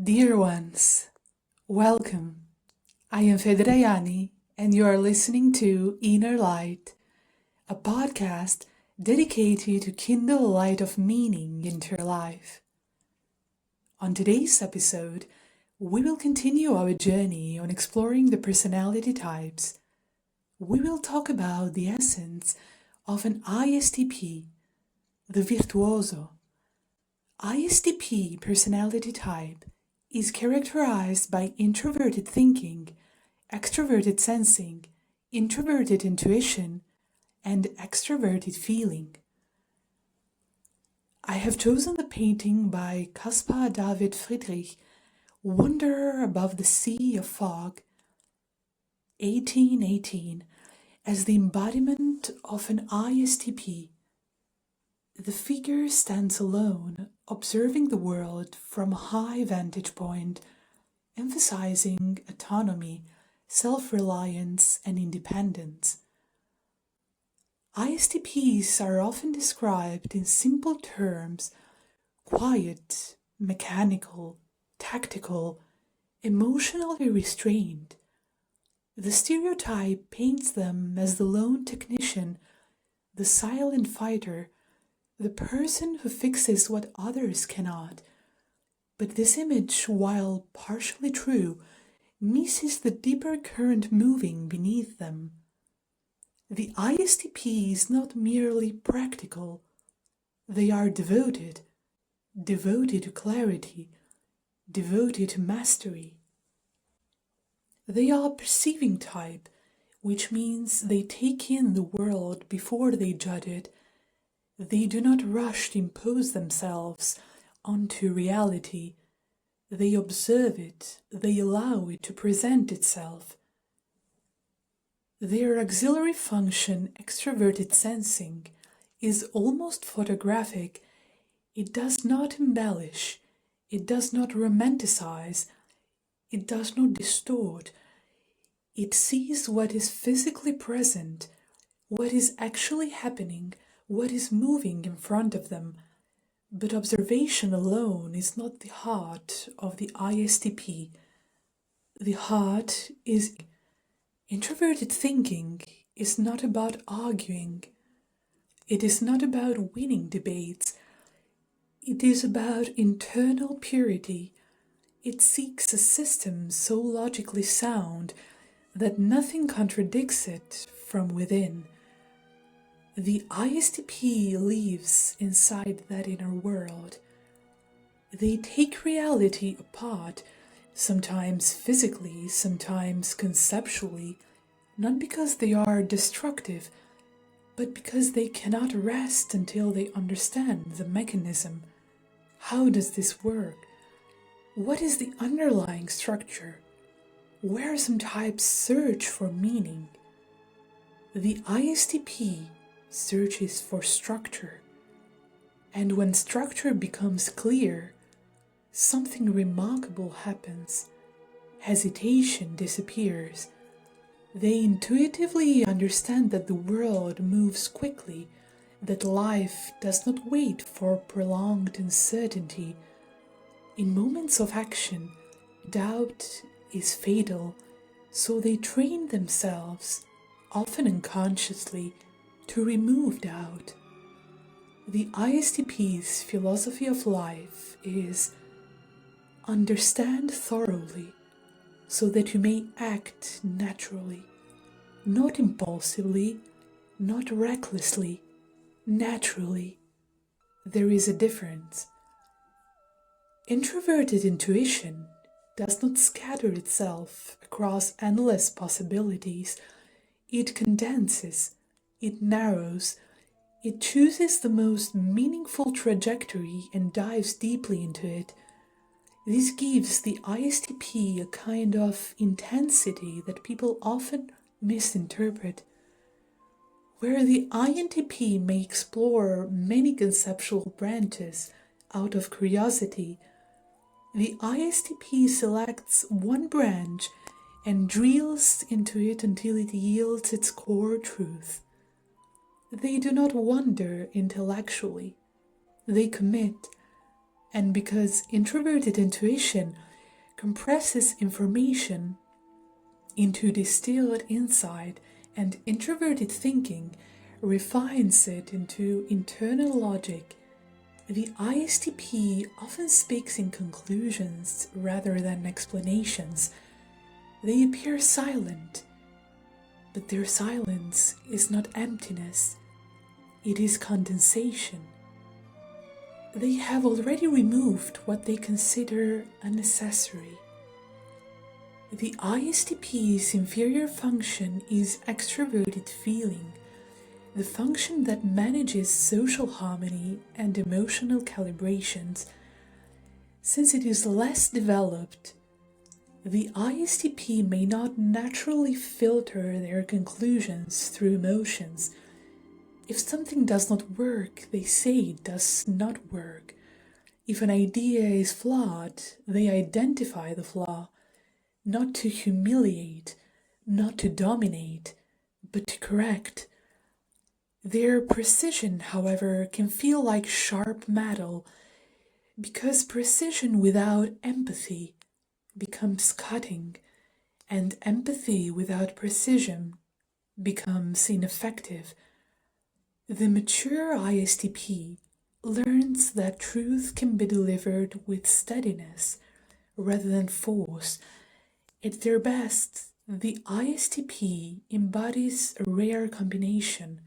Dear ones, welcome. I am Fedrajani, and you are listening to Inner Light, a podcast dedicated to kindle a light of meaning into your life. On today's episode, we will continue our journey on exploring the personality types. We will talk about the essence of an Istp, the Virtuoso. Istp personality type is characterized by introverted thinking, extraverted sensing, introverted intuition, and extraverted feeling. I have chosen the painting by Caspar David Friedrich, Wanderer Above the Sea of Fog, 1818, as the embodiment of an Istp. The figure stands alone, observing the world from a high vantage point, emphasizing autonomy, self-reliance, and independence. Istps are often described in simple terms: quiet, mechanical, tactical, emotionally restrained. The stereotype paints them as the lone technician, the silent fighter, the person who fixes what others cannot. But this image, while partially true, misses the deeper current moving beneath them. The Istp is not merely practical. They are devoted to clarity, devoted to mastery. They are a perceiving type, which means they take in the world before they judge it. They do not rush to impose themselves onto reality. They observe it, they allow it to present itself. Their auxiliary function, extraverted sensing, is almost photographic. It does not embellish, it does not romanticize, it does not distort. It sees what is physically present, what is actually happening, what is moving in front of them. But observation alone is not the heart of the Istp. The heart is introverted thinking is not about arguing. It is not about winning debates. It is about internal purity. It seeks a system so logically sound that nothing contradicts it from within. The Istp lives inside that inner world. They take reality apart, sometimes physically, sometimes conceptually, not because they are destructive, but because they cannot rest until they understand the mechanism. How does this work? What is the underlying structure? Where some types search for meaning? The Istp searches for structure, and when structure becomes clear, something remarkable happens. Hesitation disappears. They intuitively understand that the world moves quickly, that life does not wait for prolonged uncertainty. In moments of action, doubt is fatal, so they train themselves, often unconsciously, to remove doubt. The Istp's philosophy of life is understand thoroughly so that you may act naturally, not impulsively, not recklessly, naturally. There is a difference. Introverted intuition does not scatter itself across endless possibilities. It condenses, it narrows, it chooses the most meaningful trajectory and dives deeply into it. This gives the Istp a kind of intensity that people often misinterpret. Where the INTP may explore many conceptual branches out of curiosity, the Istp selects one branch and drills into it until it yields its core truth. They do not wander intellectually. They commit, and because introverted intuition compresses information into distilled insight, and introverted thinking refines it into internal logic. The ISTP often speaks in conclusions rather than explanations. They appear silent, but their silence is not emptiness, it is condensation. They have already removed what they consider unnecessary. The ISTP's inferior function is extraverted feeling, the function that manages social harmony and emotional calibrations. Since it is less developed, the ISTP may not naturally filter their conclusions through emotions. If something does not work, they say it does not work. If an idea is flawed, they identify the flaw, not to humiliate, not to dominate, but to correct. Their precision, however, can feel like sharp metal, because precision without empathy becomes cutting, and empathy without precision becomes ineffective. The mature ISTP learns that truth can be delivered with steadiness rather than force. At their best, the ISTP embodies a rare combination: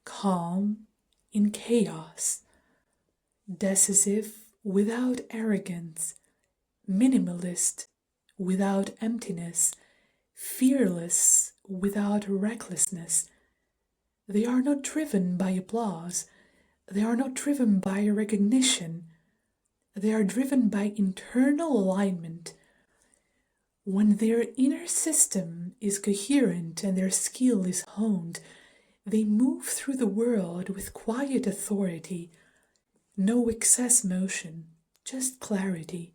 calm in chaos, decisive without arrogance, minimalist without emptiness, fearless without recklessness. They are not driven by applause. They are not driven by recognition. They are driven by internal alignment. When their inner system is coherent and their skill is honed, they move through the world with quiet authority, no excess motion, just clarity.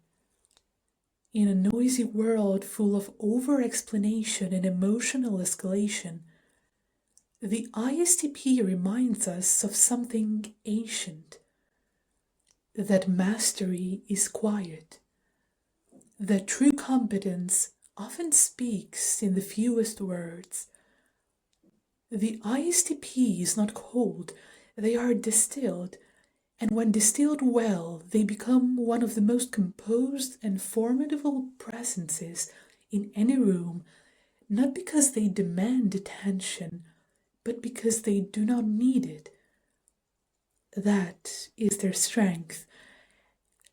In a noisy world full of over-explanation and emotional escalation, the ISTP reminds us of something ancient, that mastery is quiet, that true competence often speaks in the fewest words. The ISTP is not cold, they are distilled, and when distilled well, they become one of the most composed and formidable presences in any room, not because they demand attention, but because they do not need it. That is their strength,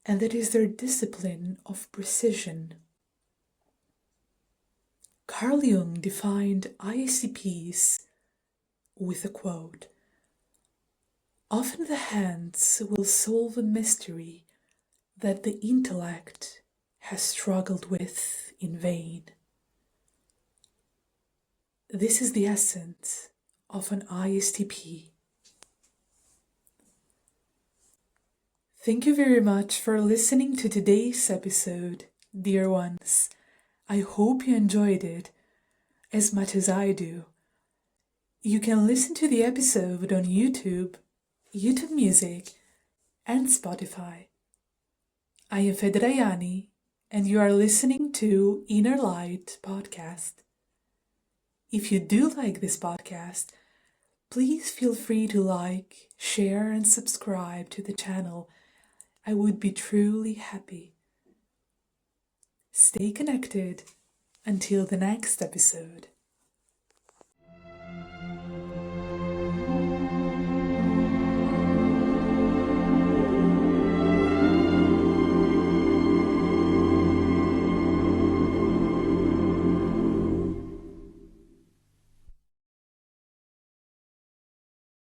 and that is their discipline of precision. Carljung defined ISTPs with a quote: "Often the hands will solve a mystery that the intellect has struggled with in vain." This is the essence of an ISTP. Thank you very much for listening to today's episode, dear ones. I hope you enjoyed it as much as I do. You can listen to the episode on YouTube, YouTube Music, and Spotify. I am Fedrajani, and you are listening to Innerlight podcast. If you do like this podcast, please feel free to like, share, and subscribe to the channel. I would be truly happy. Stay connected until the next episode.